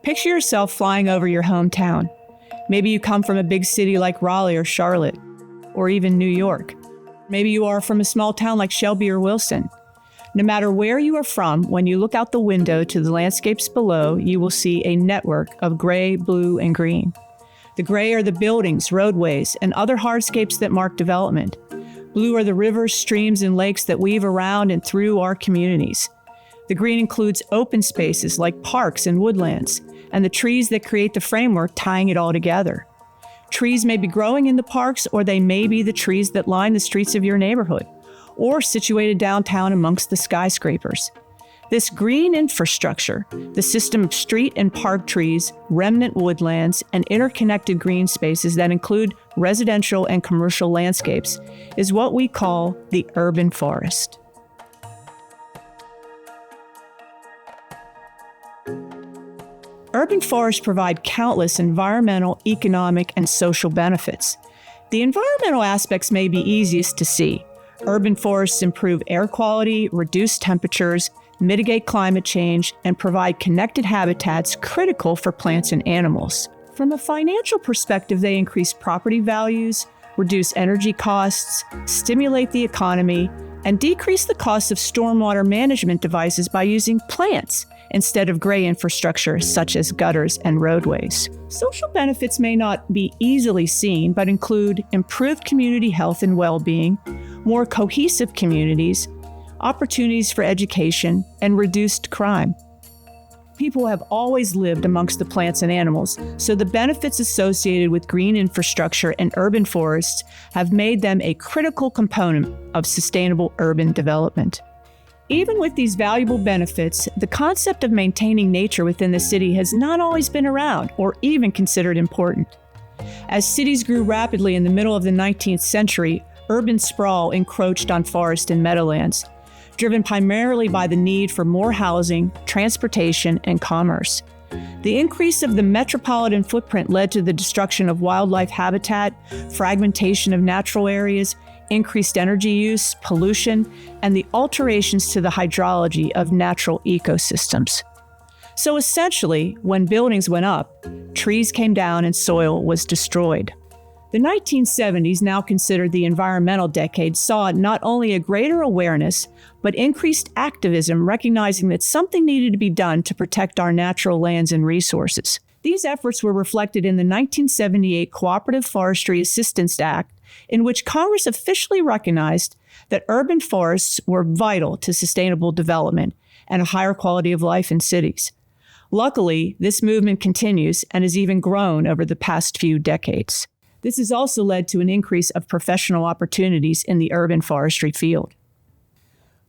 Picture yourself flying over your hometown. Maybe you come from a big city like Raleigh or Charlotte, or even New York. Maybe you are from a small town like Shelby or Wilson. No matter where you are from, when you look out the window to the landscapes below, you will see a network of gray, blue, and green. The gray are the buildings, roadways, and other hardscapes that mark development. Blue are the rivers, streams, and lakes that weave around and through our communities. The green includes open spaces like parks and woodlands, and the trees that create the framework tying it all together. Trees may be growing in the parks, or they may be the trees that line the streets of your neighborhood, or situated downtown amongst the skyscrapers. This green infrastructure, the system of street and park trees, remnant woodlands, and interconnected green spaces that include residential and commercial landscapes, is what we call the urban forest. Urban forests provide countless environmental, economic, and social benefits. The environmental aspects may be easiest to see. Urban forests improve air quality, reduce temperatures, mitigate climate change, and provide connected habitats critical for plants and animals. From a financial perspective, they increase property values, reduce energy costs, stimulate the economy, and decrease the cost of stormwater management devices by using plants instead of gray infrastructure such as gutters and roadways. Social benefits may not be easily seen, but include improved community health and well-being, more cohesive communities, opportunities for education, and reduced crime. People have always lived amongst the plants and animals, so the benefits associated with green infrastructure and urban forests have made them a critical component of sustainable urban development. Even with these valuable benefits, the concept of maintaining nature within the city has not always been around or even considered important. As cities grew rapidly in the middle of the 19th century, urban sprawl encroached on forest and meadowlands, driven primarily by the need for more housing, transportation, and commerce. The increase of the metropolitan footprint led to the destruction of wildlife habitat, fragmentation of natural areas, increased energy use, pollution, and the alterations to the hydrology of natural ecosystems. So essentially, when buildings went up, trees came down and soil was destroyed. The 1970s, now considered the environmental decade, saw not only a greater awareness, but increased activism recognizing that something needed to be done to protect our natural lands and resources. These efforts were reflected in the 1978 Cooperative Forestry Assistance Act, in which Congress officially recognized that urban forests were vital to sustainable development and a higher quality of life in cities. Luckily, this movement continues and has even grown over the past few decades. This has also led to an increase of professional opportunities in the urban forestry field.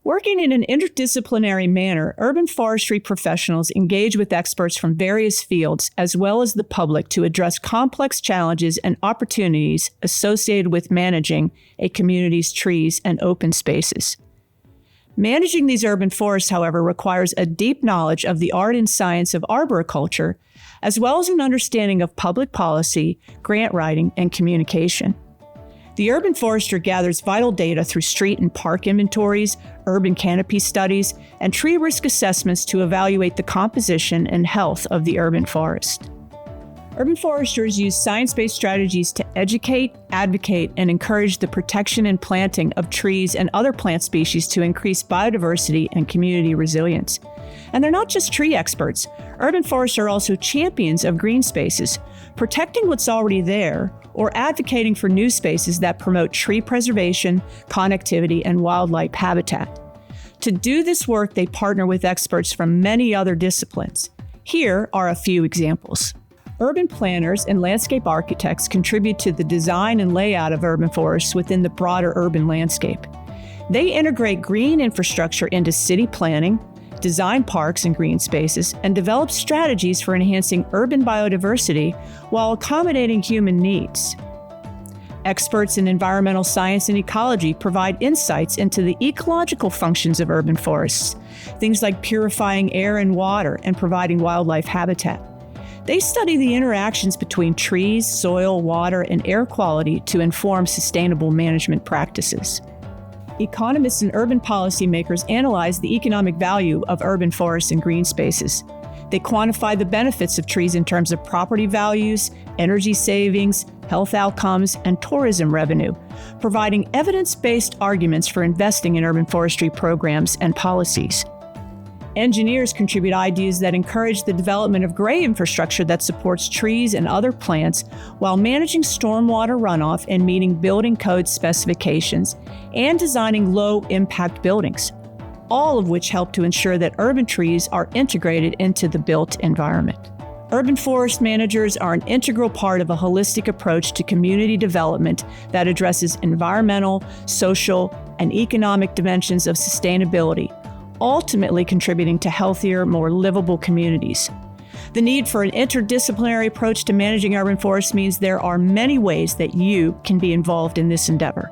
Working in an interdisciplinary manner, urban forestry professionals engage with experts from various fields as well as the public to address complex challenges and opportunities associated with managing a community's trees and open spaces. Managing these urban forests, however, requires a deep knowledge of the art and science of arboriculture, as well as an understanding of public policy, grant writing, and communication. The urban forester gathers vital data through street and park inventories, urban canopy studies, and tree risk assessments to evaluate the composition and health of the urban forest. Urban foresters use science-based strategies to educate, advocate, and encourage the protection and planting of trees and other plant species to increase biodiversity and community resilience. And they're not just tree experts. Urban forests are also champions of green spaces, protecting what's already there or advocating for new spaces that promote tree preservation, connectivity, and wildlife habitat. To do this work, they partner with experts from many other disciplines. Here are a few examples. Urban planners and landscape architects contribute to the design and layout of urban forests within the broader urban landscape. They integrate green infrastructure into city planning, design parks and green spaces, and develop strategies for enhancing urban biodiversity while accommodating human needs. Experts in environmental science and ecology provide insights into the ecological functions of urban forests, things like purifying air and water and providing wildlife habitat. They study the interactions between trees, soil, water, and air quality to inform sustainable management practices. Economists and urban policymakers analyze the economic value of urban forests and green spaces. They quantify the benefits of trees in terms of property values, energy savings, health outcomes, and tourism revenue, providing evidence-based arguments for investing in urban forestry programs and policies. Engineers contribute ideas that encourage the development of gray infrastructure that supports trees and other plants while managing stormwater runoff and meeting building code specifications and designing low-impact buildings, all of which help to ensure that urban trees are integrated into the built environment. Urban forest managers are an integral part of a holistic approach to community development that addresses environmental, social, and economic dimensions of sustainability, ultimately contributing to healthier, more livable communities. The need for an interdisciplinary approach to managing urban forests means there are many ways that you can be involved in this endeavor.